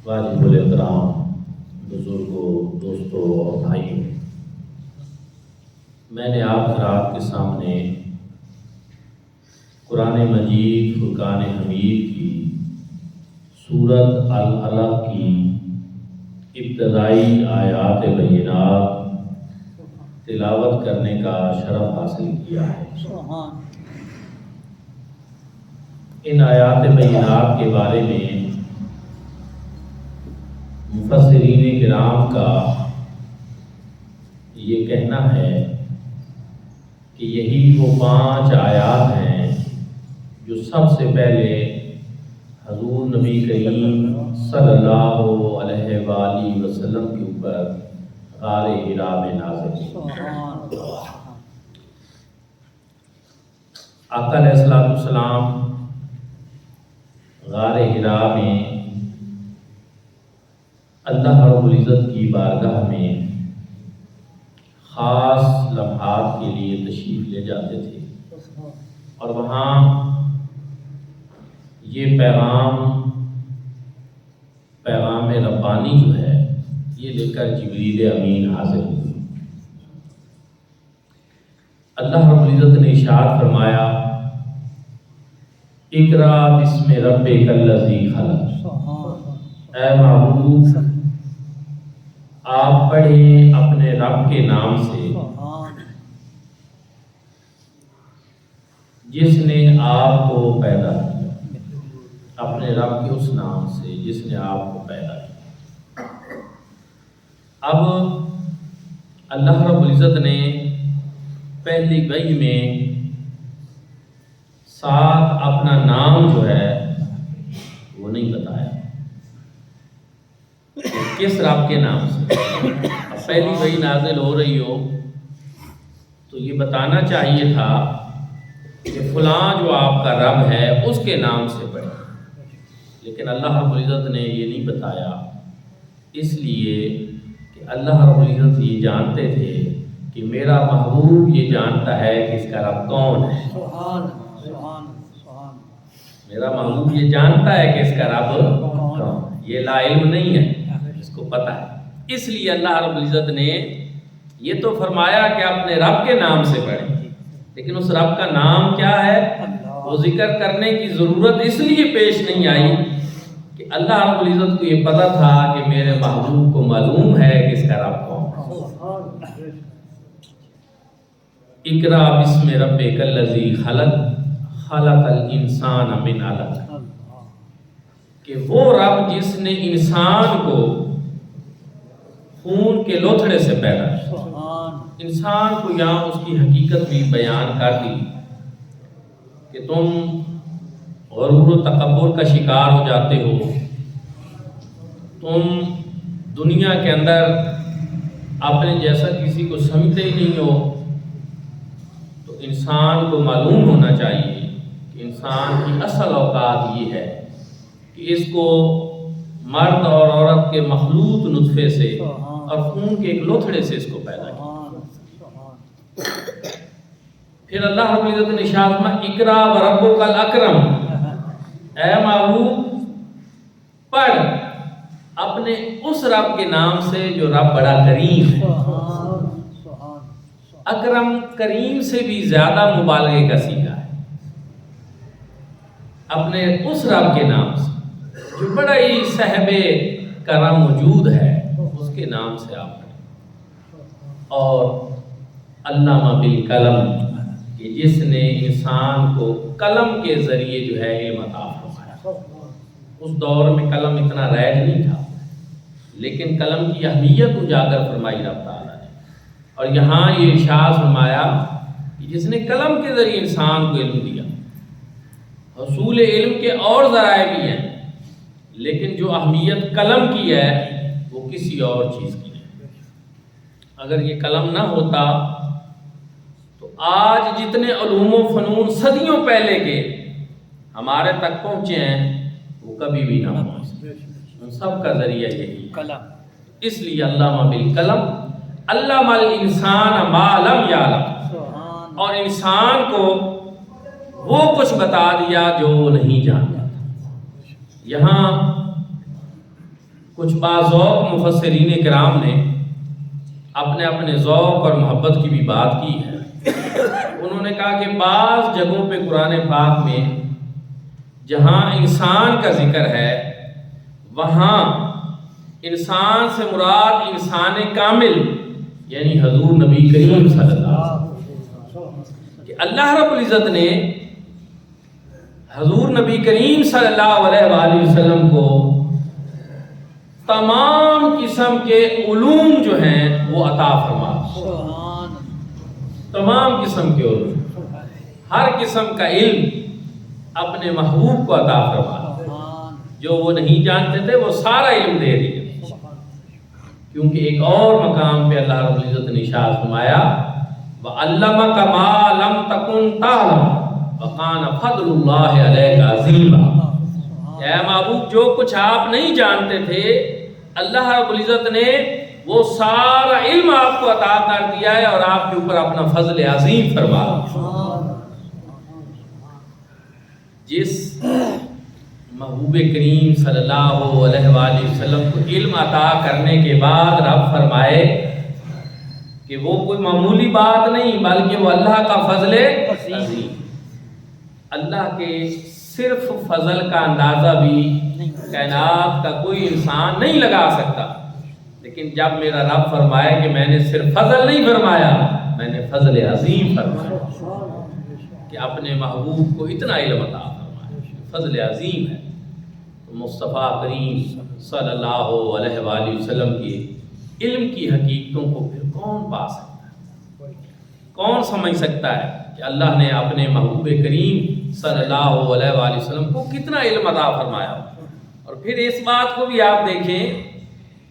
واجب الاحترام بزرگوں، دوستوں اور بھائیوں، میں نے آپ حضرات کے سامنے قرآن مجید فرقان حمید کی سورۃ العلق کی ابتدائی آیات بینات تلاوت کرنے کا شرف حاصل کیا ہے۔ ان آیات بینات کے بارے میں مفسرین کرام کا یہ کہنا ہے کہ یہی وہ 5 آیات ہیں جو سب سے پہلے حضور نبی کریم صلی اللہ علیہ وآلہ وسلم کے اوپر غار حرا میں نازل ہوئی۔ آقا علیہ السلام غار حرا میں اللہ رب العزت کی بارگاہ میں خاص لمحات کے لیے تشریف لے جاتے تھے اور وہاں یہ پیغام ربانی جو ہے یہ لے کر جبریل امین حاضر ہوئے۔ اللہ رب العزت نے ارشاد فرمایا، اقرا بسم ربک الذی خلق، اے محبوب آپ پڑھیں اپنے رب کے نام سے جس نے آپ کو پیدا کیا، اپنے رب کے اس نام سے جس نے آپ کو پیدا کیا۔ اب اللہ رب العزت نے پہلی وحی میں ساتھ اپنا نام جو ہے وہ نہیں بتایا، کس رب کے نام سے۔ اب پہلی وحی نازل ہو رہی ہو تو یہ بتانا چاہیے تھا کہ فلاں جو آپ کا رب ہے اس کے نام سے پڑھیں، لیکن اللہ رب العزت نے یہ نہیں بتایا، اس لیے کہ اللہ رب العزت یہ جانتے تھے کہ میرا محبوب یہ جانتا ہے کہ اس کا رب کون ہے۔ میرا محبوب یہ جانتا ہے کہ اس کا رب کون ہے، یہ لا علم نہیں ہے، اس کو پتہ ہے۔ اس لیے اللہ رب العزت نے یہ تو فرمایا کہ اپنے رب کے نام سے پڑھیں، لیکن اس رب کا نام کیا ہے وہ ذکر کرنے کی ضرورت اس لیے پیش نہیں آئی کہ اللہ رب العزت کو یہ پتہ تھا کہ میرے محبوب کو معلوم ہے کہ اس کا رب کون ہے۔ اقرا بسم ربک الذی خلق، خلق الانسان من علق، کہ وہ رب جس نے انسان کو خون کے لوتھڑے سے پیدا کیا۔ انسان کو یہاں اس کی حقیقت بھی بیان کر دی کہ تم غرور و تکبر کا شکار ہو جاتے ہو، تم دنیا کے اندر اپنے جیسا کسی کو سمجھتے ہی نہیں ہو، تو انسان کو معلوم ہونا چاہیے کہ انسان کی اصل اوقات یہ ہے کہ اس کو مرد اور عورت کے مخلوط نطفے سے اور خون کے ایک لوتھڑے سے اس کو پیدا کیا۔ پھر اللہ رب العزت نے ارشاد فرمایا، اقرا وربک الاکرم، اے محبوب پڑھ اپنے اس رب کے نام سے جو رب بڑا کریم ہے۔ اکرم کریم سے بھی زیادہ مبالغے کا صیغہ ہے، اپنے اس رب کے نام سے جو بڑا ہی صاحب کرم موجود ہے اس کے نام سے آپ پڑھیں۔ اور علامہ بالقلم، کہ جس نے انسان کو قلم کے ذریعے جو ہے علم عطا فرمایا۔ اس دور میں قلم اتنا رائج نہیں تھا، لیکن قلم کی اہمیت اجاگر فرمائی رب تعالیٰ نے، اور یہاں یہ ارشاد فرمایا کہ جس نے قلم کے ذریعے انسان کو علم دیا۔ حصول علم کے اور ذرائع بھی ہیں، لیکن جو اہمیت قلم کی ہے وہ کسی اور چیز کی ہے۔ اگر یہ قلم نہ ہوتا تو آج جتنے علوم و فنون صدیوں پہلے کے ہمارے تک پہنچے ہیں وہ کبھی بھی نہ پہنچے۔ ان سب کا ذریعہ یہی قلم، اس لیے علامہ بالقلم علم الانسان ما لم یعلم، اور انسان کو وہ کچھ بتا دیا جو وہ نہیں جانتا۔ یہاں کچھ باذوق مفسرین کرام نے اپنے اپنے ذوق اور محبت کی بھی بات کی ہے۔ انہوں نے کہا کہ بعض جگہوں پہ قرآن پاک میں جہاں انسان کا ذکر ہے وہاں انسان سے مراد انسان کامل یعنی حضور نبی کریم صلی اللہ علیہ وسلم، کہ اللہ رب العزت نے حضور نبی کریم صلی اللہ علیہ وآلہ وسلم کو تمام قسم کے علوم جو ہیں وہ عطا فرما، تمام قسم کے علوم، ہر قسم کا علم اپنے محبوب کو عطا فرما، جو وہ نہیں جانتے تھے وہ سارا علم دے دیا۔ کیونکہ ایک اور مقام پہ اللہ رب العزت نے ارشاد فرمایا وَعَلَّمَكَ مَا لَمْ تَكُنْ تَعْلَمُ وَكَانَ فَضْلُ اللَّهِ عَلَيْكَ عَظِيمًا۔ اے محبوب جو کچھ آپ نہیں جانتے تھے اللہ رب العزت نے وہ سارا علم آپ کو عطا کر دیا ہے اور آپ کے اوپر اپنا فضل عظیم فرما۔ جس محبوب کریم صلی اللہ علیہ وآلہ وسلم کو علم عطا کرنے کے بعد رب فرمائے کہ وہ کوئی معمولی بات نہیں بلکہ وہ اللہ کا فضل عظیم، اللہ کے صرف فضل کا اندازہ بھی کائنات کا کوئی انسان نہیں لگا سکتا، لیکن جب میرا رب فرمائے کہ میں نے صرف فضل نہیں فرمایا میں نے فضل عظیم فرمایا کہ اپنے محبوب کو اتنا علم عطا فرمایا، فضل عظیم ہے۔ تو مصطفیٰ کریم صلی اللہ علیہ وآلہ وسلم کی علم کی حقیقتوں کو پھر کون پا سکتا ہے، کون سمجھ سکتا ہے کہ اللہ نے اپنے محبوب کریم صلی اللہ علیہ وآلہ وسلم کو کتنا علم عطا فرمایا۔ اور پھر اس بات کو بھی آپ دیکھیں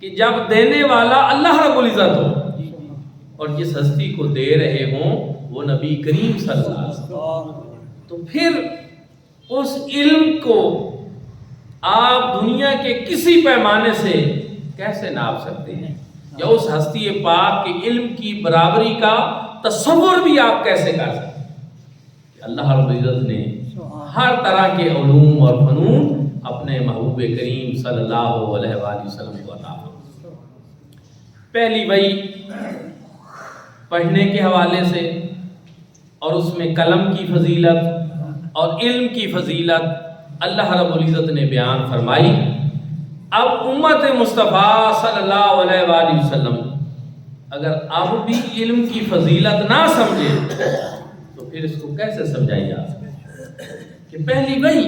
کہ جب دینے والا اللہ رب العزت ہو اور جس ہستی کو دے رہے ہوں وہ نبی کریم صلی اللہ علیہ وسلم، تو پھر اس علم کو آپ دنیا کے کسی پیمانے سے کیسے ناپ سکتے ہیں، یا اس ہستی پاک کے علم کی برابری کا تصور بھی آپ کیسے کر سکتے ہیں کہ اللہ رب العزت نے ہر طرح کے علوم اور فنون اپنے محبوب کریم صلی اللہ علیہ وآلہ وسلم کو عطا فرمایا۔ پہلی وحی پڑھنے کے حوالے سے اور اس میں قلم کی فضیلت اور علم کی فضیلت اللہ رب العزت نے بیان فرمائی۔ اب امت مصطفیٰ صلی اللہ علیہ وآلہ وسلم اگر اب بھی علم کی فضیلت نہ سمجھے تو پھر اس کو کیسے سمجھائی جا سکے کہ پہلی وحی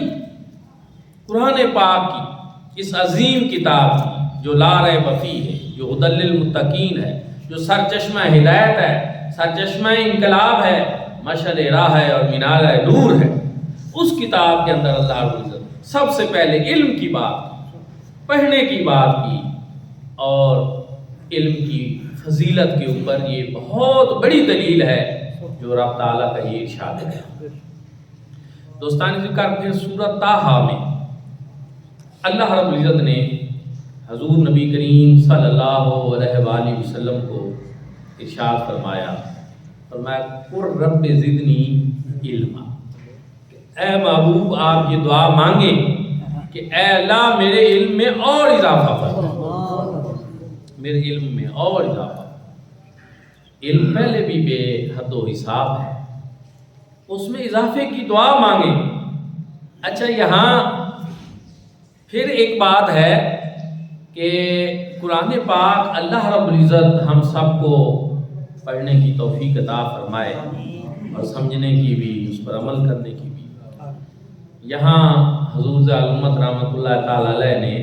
قرآن پاک کی اس عظیم کتاب کی جو لا ریب فیہ ہے، جو ھدی للمتقین ہے، جو سرچشمہ ہدایت ہے، سرچشمہ انقلاب ہے، مشعل راہ ہے اور مینار نور ہے، اس کتاب کے اندر اللہ رب العزت سب سے پہلے علم کی بات کی، پڑھنے کی بات کی، اور علم کی فضیلت کے اوپر یہ بہت بڑی دلیل ہے جو رب تعالیٰ کا یہ ارشاد ہے۔ دوستان ذکر پھر سورۃ طٰہٰ میں اللہ رب العزت نے حضور نبی کریم صلی اللہ علیہ وآلہ وسلم کو ارشاد فرمایا قُل رب زدنی علما، اے محبوب آپ یہ دعا مانگیں کہ اے اللہ میرے علم میں اور اضافہ فرما، میرے علم میں اور اضافہ۔ علم پہلے بھی بے حد و حساب ہے، اس میں اضافے کی دعا مانگیں۔ اچھا یہاں پھر ایک بات ہے کہ قرآن پاک اللہ رب العزت ہم سب کو پڑھنے کی توفیق عطا فرمائے اور سمجھنے کی بھی، اس پر عمل کرنے کی بھی۔ یہاں حضور ضیاء الامت رحمۃ اللہ تعالی علیہ نے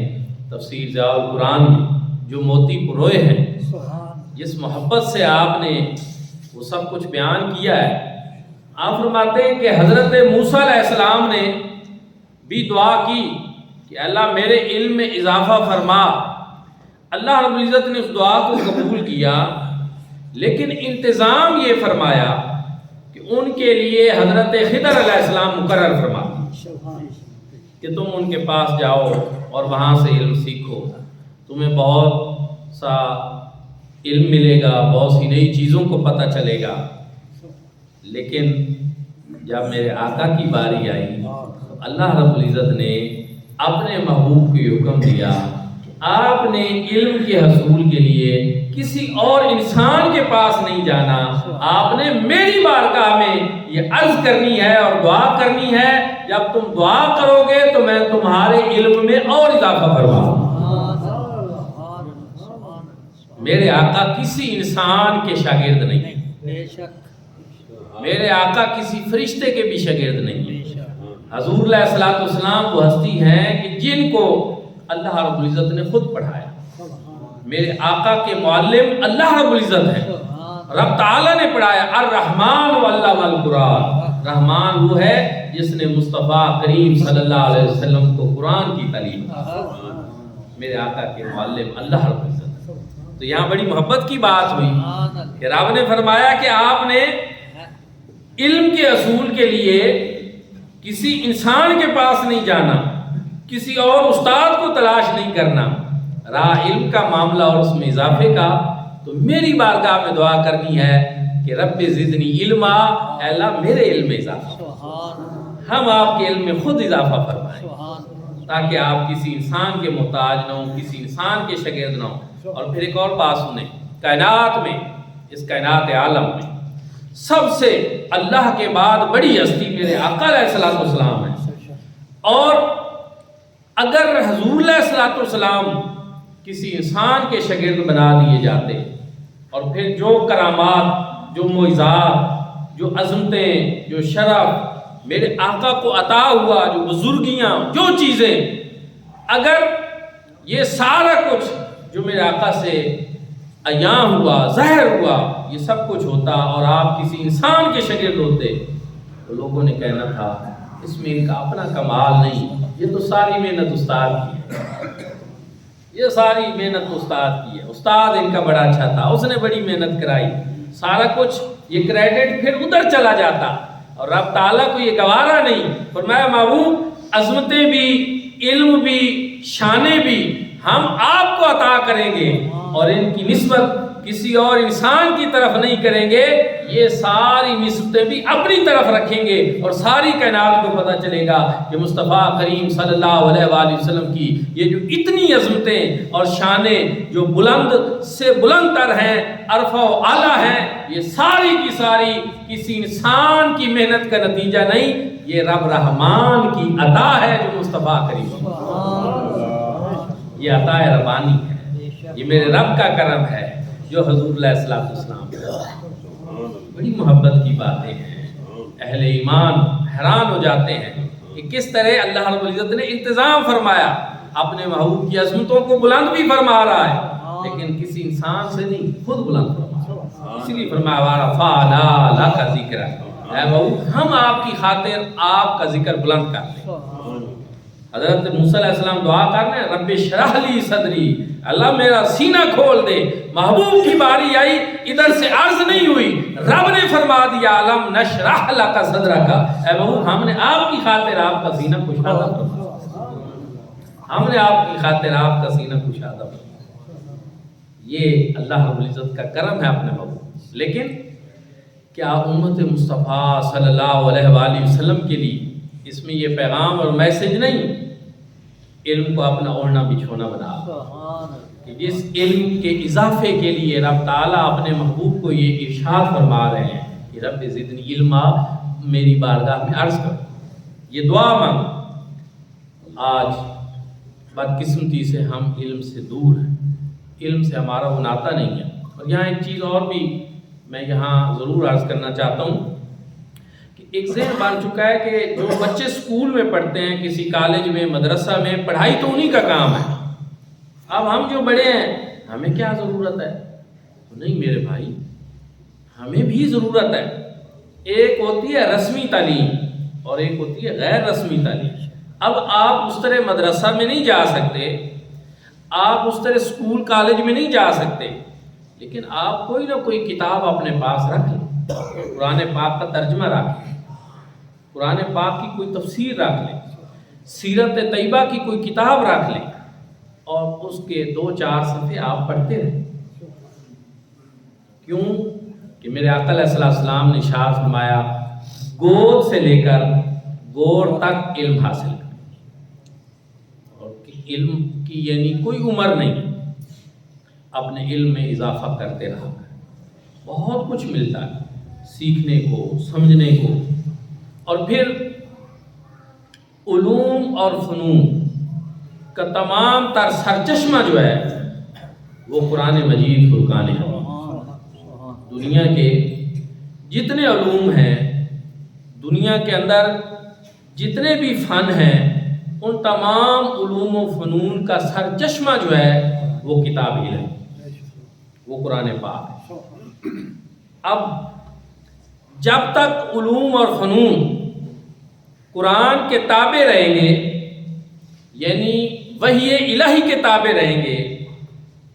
تفسیر ضیاء القرآن میں جو موتی پروئے ہیں، جس محبت سے آپ نے وہ سب کچھ بیان کیا ہے، آپ فرماتے ہیں کہ حضرت موسیٰ علیہ السلام نے بھی دعا کی کہ اللہ میرے علم میں اضافہ فرما۔ اللہ رب العزت نے اس دعا کو قبول کیا، لیکن انتظام یہ فرمایا کہ ان کے لیے حضرت خضر علیہ السلام مقرر فرما کہ تم ان کے پاس جاؤ اور وہاں سے علم سیکھو، تمہیں بہت سا علم ملے گا، بہت سی نئی چیزوں کو پتہ چلے گا۔ لیکن جب میرے آقا کی باری آئی تو اللہ رب العزت نے اپنے محبوب کو حکم دیا کہ آپ نے علم کے حصول کے لیے کسی اور انسان کے پاس نہیں جانا، آپ نے میری بارگاہ میں یہ عرض کرنی ہے اور دعا کرنی ہے۔ جب تم دعا کرو گے تو میں تمہارے علم میں اور اضافہ فرماؤں۔ میرے آقا کسی انسان کے شاگرد نہیں، میرے آقا کسی فرشتے کے بھی شاگرد نہیں۔ حضور علیہ الصلوۃ والسلام وہ ہستی ہیں کہ جن کو اللہ رب العزت نے خود پڑھایا۔ میرے آقا کے معلم اللہ رب العزت ہے، رب تعالیٰ نے پڑھایا۔ الرحمن علم القرآن، رحمان وہ ہے جس نے مصطفیٰ کریم صلی اللہ علیہ وسلم کو قرآن کی تعلیم دی۔ میرے آقا کے معلم اللہ رب العزت۔ تو یہاں بڑی محبت کی بات ہوئی کہ رب نے فرمایا کہ آپ نے علم کے اصول کے لیے کسی انسان کے پاس نہیں جانا، کسی اور استاد کو تلاش نہیں کرنا۔ راہ علم کا معاملہ اور اس میں اضافے کا تو میری بارگاہ میں دعا کرنی ہے کہ رب زدنی علما، اے اللہ میرے علم میں اضافہ، ہم آپ کے علم میں خود اضافہ فرمائیں تاکہ آپ کسی انسان کے محتاج نہ ہوں، کسی انسان کے شاگرد نہ ہوں۔ اور پھر ایک اور بات سنیں، کائنات میں، اس کائنات عالم میں سب سے اللہ کے بعد بڑی ہستی میرے آقا علیہ الصلوۃ والسلام ہے، اور اگر حضور علیہ الصلوۃ والسلام کسی انسان کے شاگرد بنا دیے جاتے اور پھر جو کرامات، جو معجزات، جو عظمتیں، جو شرف میرے آقا کو عطا ہوا، جو بزرگیاں، جو چیزیں، اگر یہ سارا کچھ جو میرے آقا سے عیاں ہوا، ظاہر ہوا، یہ سب کچھ ہوتا اور آپ کسی انسان کے شاگرد ہوتے تو لوگوں نے کہنا تھا اس میں ان کا اپنا کمال نہیں، یہ تو ساری محنت استاد کی ہے، یہ ساری محنت استاد کی ہے، استاد ان کا بڑا اچھا تھا، اس نے بڑی محنت کرائی، سارا کچھ یہ کریڈٹ پھر ادھر چلا جاتا اور رب تعالیٰ کو یہ گوارا نہیں۔ فرمایا محبوب عظمتیں بھی، علم بھی، شانیں بھی ہم آپ کو عطا کریں گے اور ان کی نسبت کسی اور انسان کی طرف نہیں کریں گے، یہ ساری نسبتیں بھی اپنی طرف رکھیں گے اور ساری کائنات کو پتہ چلے گا کہ مصطفیٰ کریم صلی اللہ علیہ وآلہ وسلم کی یہ جو اتنی عظمتیں اور شانیں جو بلند سے بلند تر ہیں، عرفہ و اعلیٰ ہیں، یہ ساری کی ساری کسی انسان کی محنت کا نتیجہ نہیں، یہ رب رحمان کی عطا ہے جو مصطفیٰ کریم، یہ عطا ربانی ہے، یہ میرے رب کا کرم ہے جو حضور علیہ السلام بڑی محبت کی باتیں ہیں۔ اہل ایمان حیران ہو جاتے ہیں کہ کس طرح اللہ رب العزت نے انتظام فرمایا، اپنے محبوب کی عظمتوں کو بلند بھی فرما رہا ہے لیکن کسی انسان سے نہیں، خود بلند فرما، اسی لیے فرمایا وَرَفَعْنَا لَكَ ذِكْرَكَ، اے محبوب ہم آپ کی خاطر آپ کا ذکر بلند کر لیں۔ حضرت موسیٰ علیہ السلام دعا کرنے رب اشرح لی صدری، اللہ میرا سینہ کھول دے، محبوب کی باری آئی، ادھر سے عرض نہیں ہوئی، رب نے فرما دیا الم نشرح لک صدرک، اے محبوب ہم نے آپ کی خاطر آپ کا سینہ کشادہ فرمایا، ہم نے آپ کی خاطر آپ کا سینہ کشادہ فرمایا۔ یہ اللہ رب العزت کا کرم ہے اپنے محبوب۔ لیکن کیا امت مصطفیٰ صلی اللہ علیہ وآلہ وسلم کے لیے اس میں یہ پیغام اور میسج نہیں، علم کو اپنا اوڑھنا بچھونا بنا کہ جس علم کے اضافے کے لیے رب تعالیٰ اپنے محبوب کو یہ ارشاد فرما رہے ہیں کہ رب زدنی علما، میری بارگاہ میں عرض کرو، یہ دعا مانگ۔ آج بدقسمتی سے ہم علم سے دور ہیں، علم سے ہمارا وہ ناطہ نہیں ہے۔ اور یہاں ایک چیز اور بھی میں یہاں ضرور عرض کرنا چاہتا ہوں، ایک ذہن بن چکا ہے کہ جو بچے اسکول میں پڑھتے ہیں، کسی کالج میں، مدرسہ میں، پڑھائی تو انہی کا کام ہے، اب ہم جو بڑے ہیں ہمیں کیا ضرورت ہے؟ نہیں میرے بھائی، ہمیں بھی ضرورت ہے۔ ایک ہوتی ہے رسمی تعلیم اور ایک ہوتی ہے غیر رسمی تعلیم۔ اب آپ اس طرح مدرسہ میں نہیں جا سکتے، آپ اس طرح اسکول کالج میں نہیں جا سکتے، لیکن آپ کوئی نہ کوئی کتاب اپنے پاس رکھ لیں، قرآن پاک کا ترجمہ رکھ لیں، قرآن پاک کی کوئی تفسیر رکھ لیں، سیرت طیبہ کی کوئی کتاب رکھ لیں اور اس کے 2-4 صفحے آپ پڑھتے رہیں۔ کیوں کہ میرے آقا علیہ السلام نے ارشاد فرمایا گود سے لے کر گور تک علم حاصل کریں، اور علم کی یعنی کوئی عمر نہیں، اپنے علم میں اضافہ کرتے رہا ہے، بہت کچھ ملتا ہے سیکھنے کو، سمجھنے کو۔ اور پھر علوم اور فنون کا تمام تر سرچشمہ جو ہے وہ قرآن مجید فرقان حمید۔ دنیا کے جتنے علوم ہیں، دنیا کے اندر جتنے بھی فن ہیں، ان تمام علوم و فنون کا سرچشمہ جو ہے وہ کتاب علم، وہ قرآن پاک ہے۔ اب جب تک علوم اور فنون قرآن کے تابع رہیں گے، یعنی وحی الہی کے تابع رہیں گے،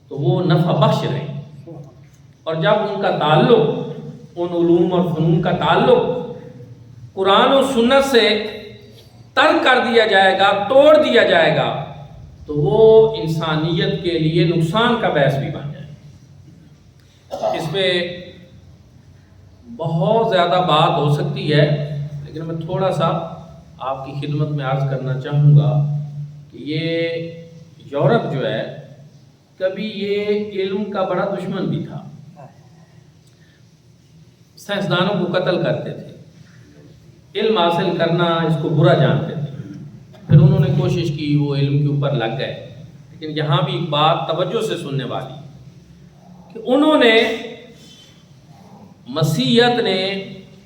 تو وہ نفع بخش رہیں گے۔ اور جب ان کا تعلق، ان علوم اور فنون کا تعلق قرآن و سنت سے ترک کر دیا جائے گا، توڑ دیا جائے گا، تو وہ انسانیت کے لیے نقصان کا باعث بھی بن جائے گا۔ اس پہ بہت زیادہ بات ہو سکتی ہے، لیکن میں تھوڑا سا آپ کی خدمت میں عرض کرنا چاہوں گا کہ یہ یورپ جو ہے کبھی یہ علم کا بڑا دشمن بھی تھا، سائنسدانوں کو قتل کرتے تھے، علم حاصل کرنا اس کو برا جانتے تھے۔ پھر انہوں نے کوشش کی، وہ علم کے اوپر لگ گئے۔ لیکن یہاں بھی ایک بات توجہ سے سننے والی کہ انہوں نے، مسیحیت نے،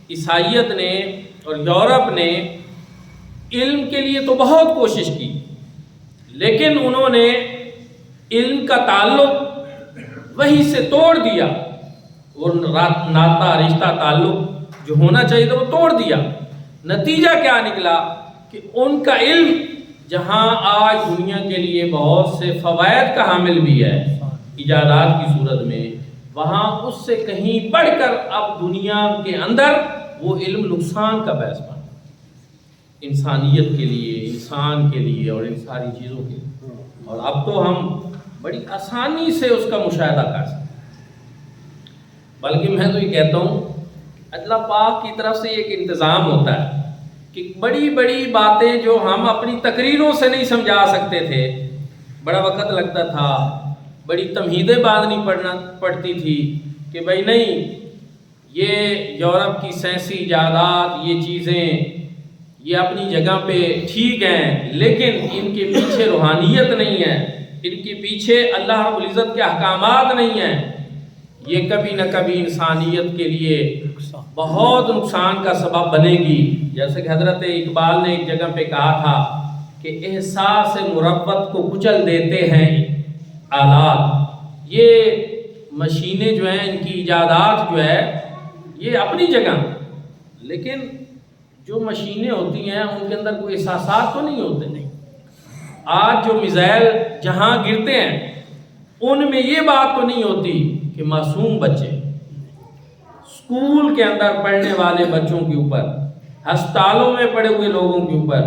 عیسائیت نے اور یورپ نے علم کے لیے تو بہت کوشش کی، لیکن انہوں نے علم کا تعلق وحی سے توڑ دیا، اور ناتا، رشتہ، تعلق جو ہونا چاہیے تھا وہ توڑ دیا۔ نتیجہ کیا نکلا کہ ان کا علم جہاں آج دنیا کے لیے بہت سے فوائد کا حامل بھی ہے ایجادات کی صورت میں، وہاں اس سے کہیں بڑھ کر اب دنیا کے اندر وہ علم نقصان کا باعث بنا، انسانیت کے لیے، انسان کے لیے اور ان ساری چیزوں کے لیے۔ اور اب تو ہم بڑی آسانی سے اس کا مشاہدہ کر سکتے ہیں۔ بلکہ میں تو یہ کہتا ہوں اللہ پاک کی طرف سے ایک انتظام ہوتا ہے کہ بڑی بڑی باتیں جو ہم اپنی تقریروں سے نہیں سمجھا سکتے تھے، بڑا وقت لگتا تھا، بڑی تمہیدیں باندھنی پڑتی تھی کہ بھائی نہیں، یہ یورپ کی سائنسی ایجادات، یہ چیزیں یہ اپنی جگہ پہ ٹھیک ہیں، لیکن ان کے پیچھے روحانیت نہیں ہے، ان کے پیچھے اللہ رب العزت کے احکامات نہیں ہیں، یہ کبھی نہ کبھی انسانیت کے لیے بہت نقصان کا سبب بنے گی۔ جیسے کہ حضرت اقبال نے ایک جگہ پہ کہا تھا کہ احساس مربت کو کچل دیتے ہیں آلات۔ یہ مشینیں جو ہیں، ان کی ایجادات جو ہے یہ اپنی جگہ، لیکن جو مشینیں ہوتی ہیں ان کے اندر کوئی احساسات تو نہیں ہوتے۔ آج جو میزائل جہاں گرتے ہیں ان میں یہ بات تو نہیں ہوتی کہ معصوم بچے، اسکول کے اندر پڑھنے والے بچوں کے اوپر، ہسپتالوں میں پڑے ہوئے لوگوں کے اوپر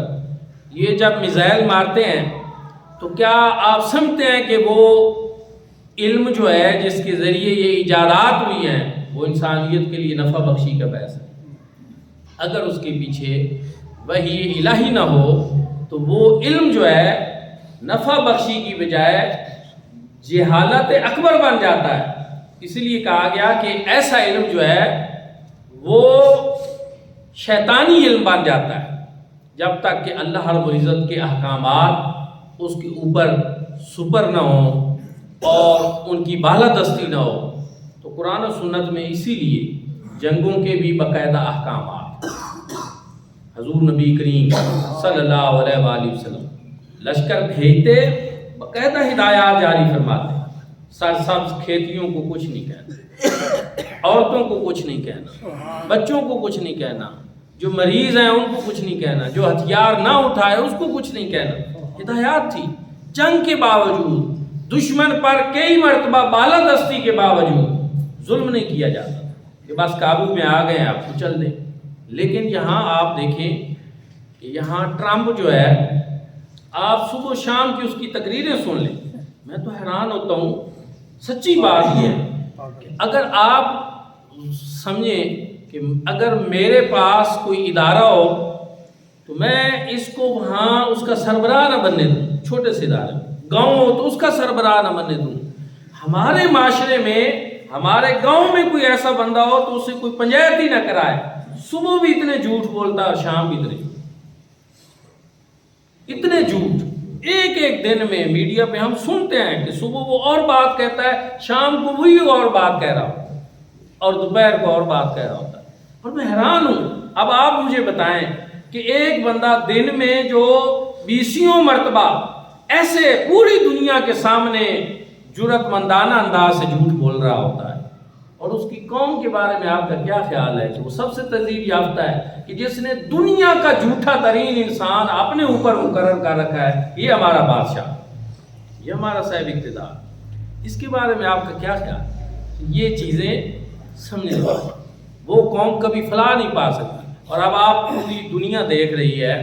یہ جب میزائل مارتے ہیں تو کیا آپ سمجھتے ہیں کہ وہ علم جو ہے جس کے ذریعے یہ ایجادات ہوئی ہیں وہ انسانیت کے لیے نفع بخشی کا باعث ہے؟ اگر اس کے پیچھے وحی الہی نہ ہو تو وہ علم جو ہے نفع بخشی کی بجائے جہالت اکبر بن جاتا ہے۔ اس لیے کہا گیا کہ ایسا علم جو ہے وہ شیطانی علم بن جاتا ہے، جب تک کہ اللہ رب العزت کے احکامات اس کے اوپر سپر نہ ہوں اور ان کی بالادستی نہ ہو۔ تو قرآن و سنت میں اسی لیے جنگوں کے بھی باقاعدہ احکامات، حضور نبی کریم صلی اللہ علیہ وآلہ وسلم لشکر بھیجتے، باقاعدہ ہدایات جاری فرماتے، سرسبز کھیتیوں کو کچھ نہیں کہنا، عورتوں کو کچھ نہیں کہنا، بچوں کو کچھ نہیں کہنا، جو مریض ہیں ان کو کچھ نہیں کہنا، جو ہتھیار نہ اٹھائے اس کو کچھ نہیں کہنا۔ ہدایات تھی، جنگ کے باوجود، دشمن پر کئی مرتبہ بالادستی کے باوجود ظلم نہیں کیا جاتا کہ بس قابو میں آ گئے آپ کو چل دیں۔ لیکن یہاں آپ دیکھیں کہ یہاں ٹرمپ جو ہے، آپ صبح و شام کی اس کی تقریریں سن لیں، میں تو حیران ہوتا ہوں۔ سچی بات یہ ہے کہ اگر آپ سمجھیں کہ اگر میرے پاس کوئی ادارہ ہو تو میں اس کو وہاں اس کا سربراہ نہ بننے دوں، چھوٹے سے ادارے گاؤں ہو تو اس کا سربراہ نہ بننے دوں۔ ہمارے معاشرے میں ہمارے گاؤں میں کوئی ایسا بندہ ہو تو اسے کوئی پنچایت ہی نہ کرائے، صبح بھی اتنے جھوٹ بولتا ہے اور شام بھی اتنے جھوٹ، ایک ایک دن میں میڈیا پہ ہم سنتے ہیں کہ صبح وہ اور بات کہتا ہے، شام کو وہی اور بات کہہ رہا ہوتا ہے اور دوپہر کو اور بات کہہ رہا ہوتا ہے۔ اور میں حیران ہوں، اب آپ مجھے بتائیں کہ ایک بندہ دن میں جو 20 مرتبہ ایسے پوری دنیا کے سامنے جرأت مندانہ انداز سے جھوٹ بول رہا ہوتا ہے، اور اس کی قوم کے بارے میں آپ کا کیا خیال ہے کہ وہ سب سے تہذیب یافتہ ہے کہ جس نے دنیا کا جھوٹا ترین انسان اپنے اوپر مقرر کر رکھا ہے، یہ ہمارا بادشاہ، یہ ہمارا صاحب اقتدار، اس کے بارے میں آپ کا کیا خیال ہے؟ یہ چیزیں سمجھنے والی، وہ قوم کبھی فلاح نہیں پا سکتی۔ اور اب آپ پوری دنیا دیکھ رہی ہے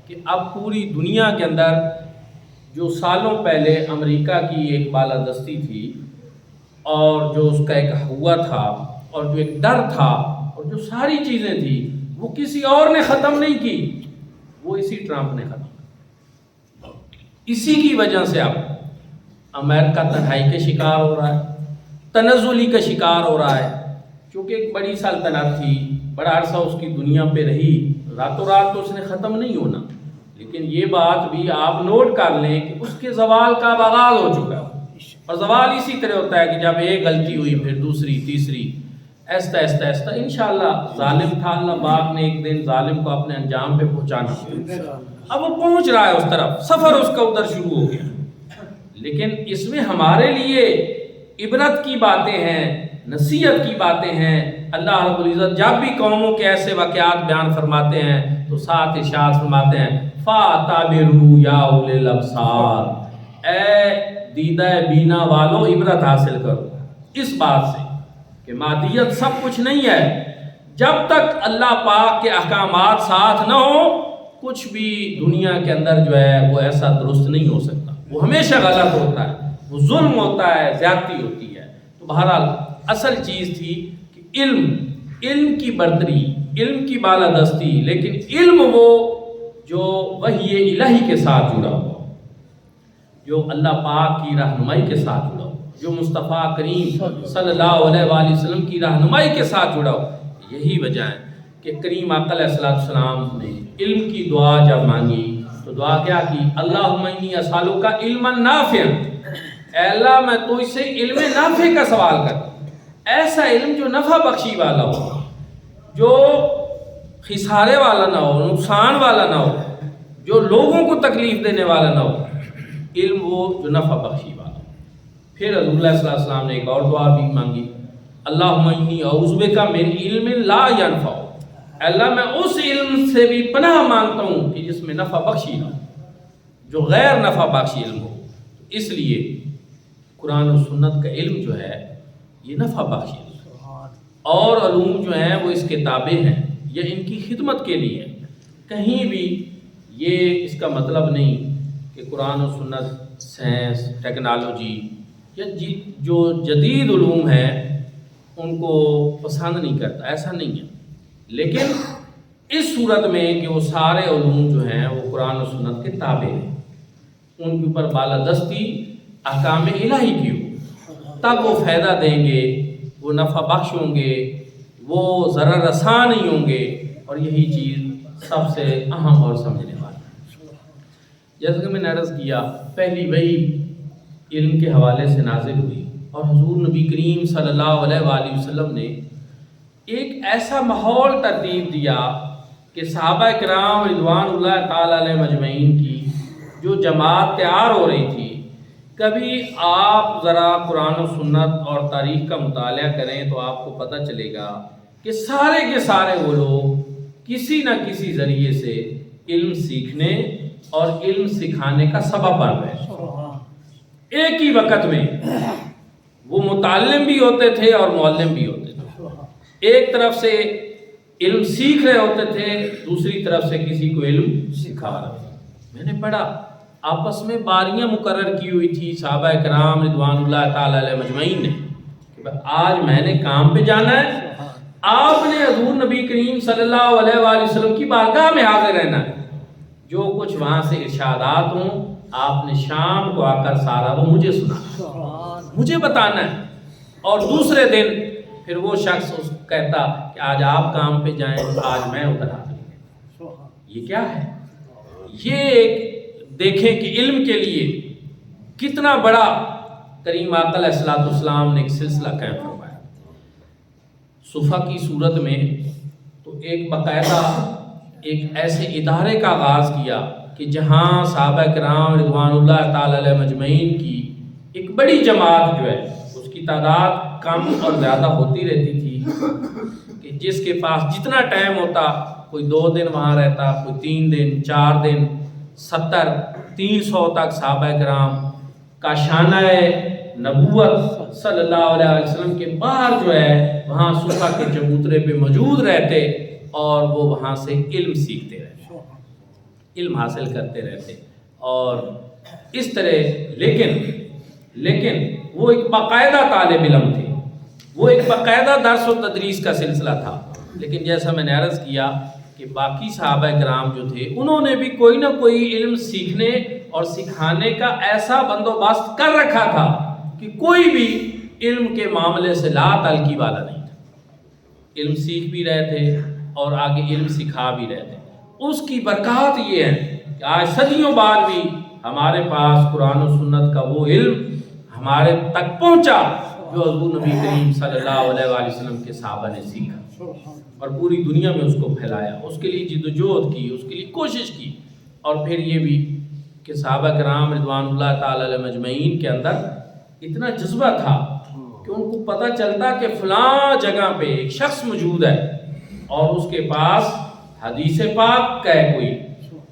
کہ اب پوری دنیا کے اندر جو سالوں پہلے امریکہ کی ایک بالادستی تھی اور جو اس کا ایک ہوا تھا اور جو ایک ڈر تھا اور جو ساری چیزیں تھیں، وہ کسی اور نے ختم نہیں کی، وہ اسی ٹرمپ نے ختم کی۔ اسی کی وجہ سے اب امریکہ تنہائی کے شکار ہو رہا ہے، تنزلی کا شکار ہو رہا ہے، کیونکہ ایک بڑی سلطنت تھی، بڑا عرصہ اس کی دنیا پہ رہی، راتوں رات تو اس نے ختم نہیں ہونا، لیکن یہ بات بھی آپ نوٹ کر لیں کہ اس کے زوال کا آغاز ہو چکا ہے، اور زوال اسی طرح ہوتا ہے کہ جب ایک غلطی ہوئی پھر دوسری تیسری، ایستا ایستا ایستا انشاءاللہ ظالم تھا، اللہ پاک نے ایک دن ظالم کو اپنے انجام پہ پہنچانا، اب وہ پہنچ رہا ہے اس طرف، سفر اس کا ادھر شروع ہو گیا۔ لیکن اس میں ہمارے لیے عبرت کی باتیں ہیں، نصیحت کی باتیں ہیں۔ اللہ رب العزت جب بھی قوموں کے ایسے واقعات بیان فرماتے ہیں تو ساتھ ارشاد فرماتے ہیں فَاعْتَبِرُوا يَا أُولِي الْأَبْصَارِ، اے دیدہ بینا والو عبرت حاصل کرو اس بات سے کہ مادیت سب کچھ نہیں ہے، جب تک اللہ پاک کے احکامات ساتھ نہ ہو کچھ بھی دنیا کے اندر جو ہے وہ ایسا درست نہیں ہو سکتا، وہ ہمیشہ غلط ہوتا ہے، وہ ظلم ہوتا ہے، زیادتی ہوتی ہے۔ تو بہرحال اصل چیز تھی کہ علم کی برتری، علم کی بالادستی، لیکن علم وہ جو وحی الہی کے ساتھ جڑا ہوا، جو اللہ پاک کی رہنمائی کے ساتھ جڑا ہوا، جو مصطفیٰ کریم صلی اللہ علیہ وآلہ وسلم کی رہنمائی کے ساتھ جڑا ہوا۔ یہی وجہ ہے کہ کریم آقا علیہ السلام نے علم کی دعا جب مانگی تو دعا کیا کی؟ اللہم انی اسالک علما نافعا، اے اللہ میں تو اس سے علم نافع کا سوال کرتا ہوں، ایسا علم جو نفع بخشی والا ہو، جو خسارے والا نہ ہو، نقصان والا نہ ہو، جو لوگوں کو تکلیف دینے والا نہ ہو، علم وہ جو نفع بخشی والا ہو۔ پھر حضور علیہ السلام نے ایک اور دعا بھی مانگی، اللہم انی اعوذ بک من علم لا ینفع، اے اللہ میں اس علم سے بھی پناہ مانگتا ہوں کہ جس میں نفع بخشی نہ ہو، جو غیر نفع بخشی علم ہو۔ اس لیے قرآن و سنت کا علم جو ہے یہ نفع بخشی علم، اور علوم جو ہیں وہ اس کے تابع ہیں، یہ ان کی خدمت کے لیے۔ کہیں بھی یہ اس کا مطلب نہیں کہ قرآن و سنت سائنس ٹیکنالوجی یا جو جدید علوم ہیں ان کو پسند نہیں کرتا، ایسا نہیں ہے، لیکن اس صورت میں کہ وہ سارے علوم جو ہیں وہ قرآن و سنت کے تابع ہیں، ان کے اوپر بالادستی احکام الہی کی ہو، تب وہ فائدہ دیں گے، وہ نفع بخش ہوں گے، وہ ضرر رساں نہیں ہوں گے، اور یہی چیز سب سے اہم اور سمجھنے والی ہے۔ جیسا کہ میں نے عرض کیا، پہلی وحی علم کے حوالے سے نازل ہوئی، اور حضور نبی کریم صلی اللہ علیہ وآلہ وسلم نے ایک ایسا ماحول ترتیب دیا کہ صحابہ کرام رضوان اللہ تعالیٰ علیہ مجمعین کی جو جماعت تیار ہو رہی تھی، کبھی آپ ذرا قرآن و سنت اور تاریخ کا مطالعہ کریں تو آپ کو پتہ چلے گا کہ سارے کے سارے وہ لوگ کسی نہ کسی ذریعے سے علم سیکھنے اور علم سکھانے کا سبب بن رہے ہیں۔ ایک ہی وقت میں وہ متعلم بھی ہوتے تھے اور معلم بھی ہوتے تھے، ایک طرف سے علم سیکھ رہے ہوتے تھے، دوسری طرف سے کسی کو علم سکھا رہے تھے۔ میں نے پڑھا آپس میں باریاں مقرر کی ہوئی تھی صحابہ کرام رضوان اللہ تعالیٰ علیہ مجمعین نے کہ آج میں نے کام پہ جانا ہے، آپ نے حضور نبی کریم صلی اللہ علیہ وآلہ وسلم کی بارگاہ میں حاضر رہنا ہے، جو کچھ وہاں سے ارشادات ہوں آپ نے شام کو آ کر سارا وہ مجھے سنا، مجھے بتانا ہے، اور دوسرے دن پھر وہ شخص اس کو کہتا کہ آج آپ کام پہ جائیں، آج میں ادھر آ جائیں۔ یہ کیا ہے؟ یہ ایک دیکھیں کہ علم کے لیے کتنا بڑا کریم آقا علیہ الصلوۃ والسلام نے ایک سلسلہ قائم فرمایا۔ صفحہ کی صورت میں تو ایک باقاعدہ ایک ایسے ادارے کا آغاز کیا کہ جہاں صحابہ کرام رضوان اللہ تعالی علیہ مجمعین کی ایک بڑی جماعت جو ہے اس کی تعداد کم اور زیادہ ہوتی رہتی تھی، کہ جس کے پاس جتنا ٹائم ہوتا، کوئی 2 دن وہاں رہتا، کوئی 3 دن 4 دن 70 300 تک صحابہ کرام کا شانہ نبوت صلی اللہ علیہ وسلم کے باہر جو ہے وہاں صفحہ کے چبوترے پہ موجود رہتے اور وہ وہاں سے علم سیکھتے رہتے، علم حاصل کرتے رہتے، اور اس طرح لیکن وہ ایک باقاعدہ طالب علم تھے، وہ ایک باقاعدہ درس و تدریس کا سلسلہ تھا۔ لیکن جیسا میں نے عرض کیا کہ باقی صحابہ کرام جو تھے انہوں نے بھی کوئی نہ کوئی علم سیکھنے اور سکھانے کا ایسا بندوبست کر رکھا تھا کہ کوئی بھی علم کے معاملے سے لا تعلقی والا نہیں تھا، علم سیکھ بھی رہے تھے اور آگے علم سکھا بھی رہے تھے۔ اس کی برکات یہ ہے کہ آج صدیوں بعد بھی ہمارے پاس قرآن و سنت کا وہ علم ہمارے تک پہنچا جو حضور نبی کریم صلی اللہ علیہ وآلہ وسلم کے صحابہ نے سیکھا اور پوری دنیا میں اس کو پھیلایا، اس کے لیے جد و جہد کی، اس کے لیے کوشش کی۔ اور پھر یہ بھی کہ صحابہ کرام رضوان اللہ تعالی علیہ مجمعین کے اندر اتنا جذبہ تھا کہ ان کو پتہ چلتا کہ فلاں جگہ پہ ایک شخص موجود ہے اور اس کے پاس حدیث پاک کا ہے کوئی،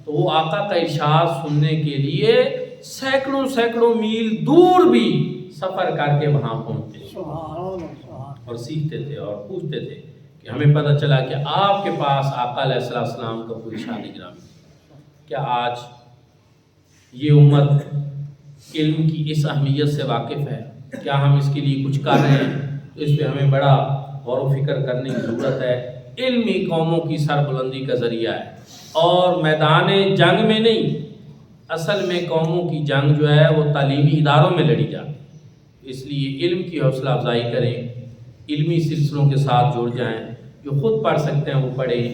تو وہ آقا کا ارشاد سننے کے لیے سینکڑوں میل دور بھی سفر کر کے وہاں پہنچتے اور سیکھتے تھے اور پوچھتے تھے کہ ہمیں پتہ چلا کہ آپ کے پاس آقا علیہ السلام کا کوئی شان گرامی، کیا آج یہ امت علم کی اس اہمیت سے واقف ہے؟ کیا ہم اس کے لیے کچھ کر رہے ہیں؟ تو اس پہ ہمیں بڑا غور و فکر کرنے کی ضرورت ہے۔ علمی قوموں کی سربلندی کا ذریعہ ہے اور میدان جنگ میں نہیں، اصل میں قوموں کی جنگ جو ہے وہ تعلیمی اداروں میں لڑی جاتی، اس لیے علم کی حوصلہ افزائی کریں، علمی سلسلوں کے ساتھ جڑ جائیں، جو خود پڑھ سکتے ہیں وہ پڑھیں،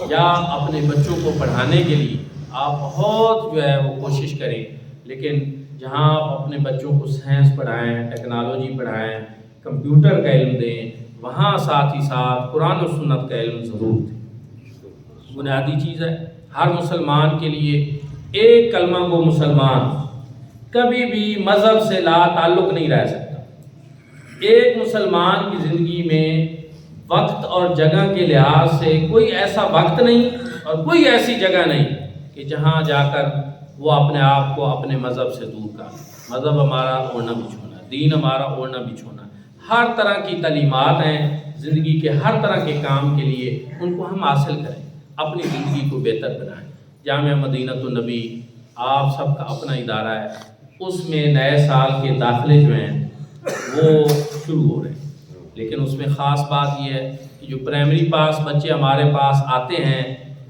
یا اپنے بچوں کو پڑھانے کے لیے آپ بہت جو ہے وہ کوشش کریں، لیکن جہاں آپ اپنے بچوں کو سائنس پڑھائیں، ٹیکنالوجی پڑھائیں، کمپیوٹر کا علم دیں، وہاں ساتھ ہی ساتھ قرآن و سنت کا علم ضرور دیں۔ بنیادی چیز ہے ہر مسلمان کے لیے، ایک کلمہ گو مسلمان کبھی بھی مذہب سے لا تعلق نہیں رہ سکتا۔ ایک مسلمان کی زندگی میں وقت اور جگہ کے لحاظ سے کوئی ایسا وقت نہیں اور کوئی ایسی جگہ نہیں کہ جہاں جا کر وہ اپنے آپ کو اپنے مذہب سے دور کر۔ مذہب ہمارا اوڑھنا بچھونا، دین ہمارا اوڑھنا بچھونا، ہر طرح کی تعلیمات ہیں زندگی کے ہر طرح کے کام کے لیے، ان کو ہم حاصل کریں، اپنی زندگی کو بہتر بنائیں۔ جامعہ مدینۃ النبی آپ سب کا اپنا ادارہ ہے، اس میں نئے سال کے داخلے جو ہیں وہ شروع ہو رہے ہیں، لیکن اس میں خاص بات یہ ہے کہ جو پرائمری پاس بچے ہمارے پاس آتے ہیں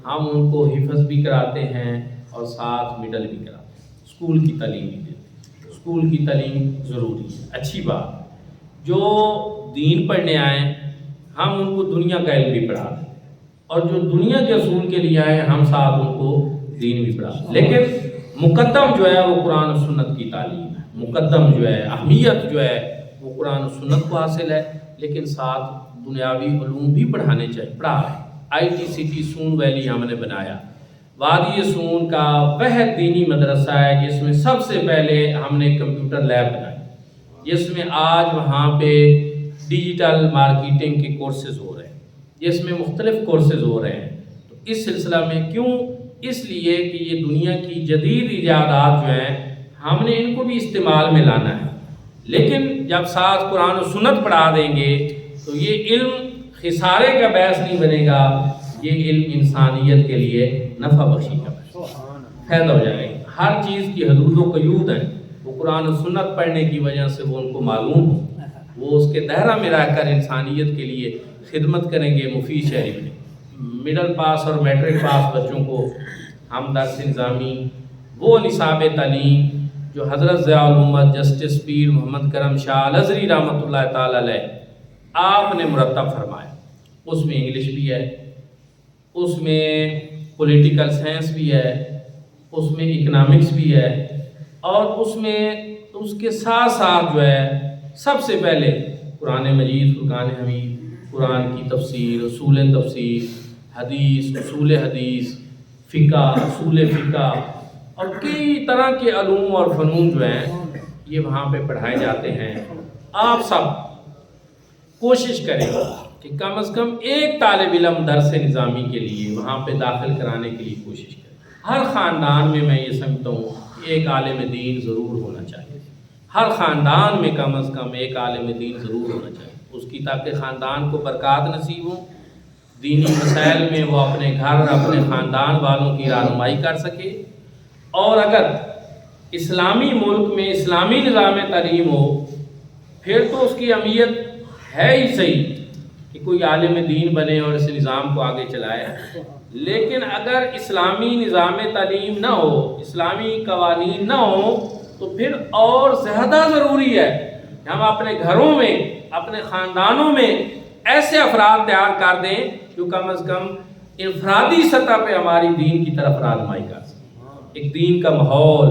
ہم ان کو حفظ بھی کراتے ہیں اور ساتھ مڈل بھی کراتے ہیں، اسکول کی تعلیم بھی دیتے ہیں۔ اسکول کی تعلیم ضروری ہے، اچھی بات۔ جو دین پڑھنے آئیں ہم ان کو دنیا کا علم بھی پڑھا دیں، اور جو دنیا کے اصول کے لیے آئے ہم ساتھ ان کو دین بھی پڑھا دیں، لیکن مقدم جو ہے وہ قرآن و سنت کی تعلیم ہے، مقدم جو ہے اہمیت جو ہے وہ قرآن و سنت کو حاصل ہے، لیکن ساتھ دنیاوی علوم بھی پڑھانے چاہیے، پڑھا ہے۔ ITCT سون ویلی ہم نے بنایا، وادی سون کا وہ دینی مدرسہ ہے جس میں سب سے پہلے ہم نے کمپیوٹر لیب بنائی، جس میں آج وہاں پہ ڈیجیٹل مارکیٹنگ کے کورسز ہو رہے ہیں، جس میں مختلف کورسز ہو رہے ہیں۔ تو اس سلسلہ میں کیوں؟ اس لیے کہ یہ دنیا کی جدید ایجادات جو ہیں ہم نے ان کو بھی استعمال میں لانا ہے، لیکن جب ساتھ قرآن و سنت پڑھا دیں گے تو یہ علم خسارے کا باعث نہیں بنے گا، یہ علم انسانیت کے لیے نفع بخشی کا فائدہ ہو جائے گا۔ ہر چیز کی حدود و قیود ہیں، وہ قرآن و سنت پڑھنے کی وجہ سے وہ ان کو معلوم ہو، وہ اس کے دائرہ میں رہ کر انسانیت کے لیے خدمت کریں گے، مفید شہری بنیں گے۔ مڈل پاس اور میٹرک پاس بچوں کو ہم درس نظامی وہ نصاب تعلیم جو حضرت ضیاء الامت جسٹس پیر محمد کرم شاہ الازہری رحمۃ اللہ تعالی علیہ آپ نے مرتب فرمایا، اس میں انگلش بھی ہے، اس میں پولیٹیکل سائنس بھی ہے، اس میں اکنامکس بھی ہے، اور اس میں اس کے ساتھ ساتھ جو ہے سب سے پہلے قرآن مجید، فرقان حمید، قرآن کی تفسیر، اصول تفسیر، حدیث، اصول حدیث، فقہ، اصول فقہ، اور کئی طرح کے علوم اور فنون جو ہیں یہ وہاں پہ پڑھائے جاتے ہیں۔ آپ سب کوشش کریں کہ کم از کم ایک طالب علم درس نظامی کے لیے وہاں پہ داخل کرانے کے لیے کوشش کریں۔ ہر خاندان میں میں یہ سمجھتا ہوں کہ ایک عالم دین ضرور ہونا چاہیے، ہر خاندان میں کم از کم ایک عالم دین ضرور ہونا چاہیے، اس کی تاکہ خاندان کو برکات نصیب ہوں، دینی مسائل میں وہ اپنے گھر، اپنے خاندان والوں کی رہنمائی کر سکے۔ اور اگر اسلامی ملک میں اسلامی نظام تعلیم ہو پھر تو اس کی اہمیت ہے ہی صحیح کہ کوئی عالم دین بنے اور اس نظام کو آگے چلائے، لیکن اگر اسلامی نظام تعلیم نہ ہو، اسلامی قوانین نہ ہو، تو پھر اور زیادہ ضروری ہے کہ ہم اپنے گھروں میں، اپنے خاندانوں میں ایسے افراد تیار کر دیں جو کم از کم انفرادی سطح پہ ہماری دین کی طرف رہنمائی کر سکیں۔ ایک دین کا ماحول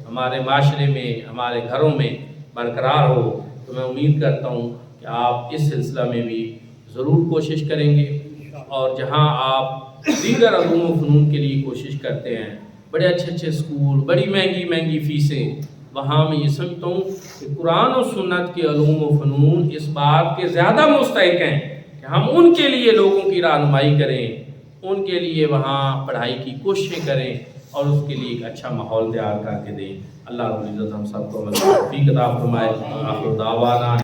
ہمارے معاشرے میں، ہمارے گھروں میں برقرار ہو، تو میں امید کرتا ہوں کہ آپ اس سلسلہ میں بھی ضرور کوشش کریں گے، اور جہاں آپ دیگر علوم و فنون کے لیے کوشش کرتے ہیں، بڑے اچھے اچھے اسکول، بڑی مہنگی مہنگی فیسیں، وہاں میں یہ سمجھتا ہوں کہ قرآن و سنت کے علوم و فنون اس بات کے زیادہ مستحق ہیں کہ ہم ان کے لیے لوگوں کی رہنمائی کریں، ان کے لیے وہاں پڑھائی کی کوششیں کریں اور اس کے لیے ایک اچھا ماحول تیار کر کے دیں۔ اللہ رب العزت ہم سب کو توفیق عطا فرمائے۔ آخر دعوانا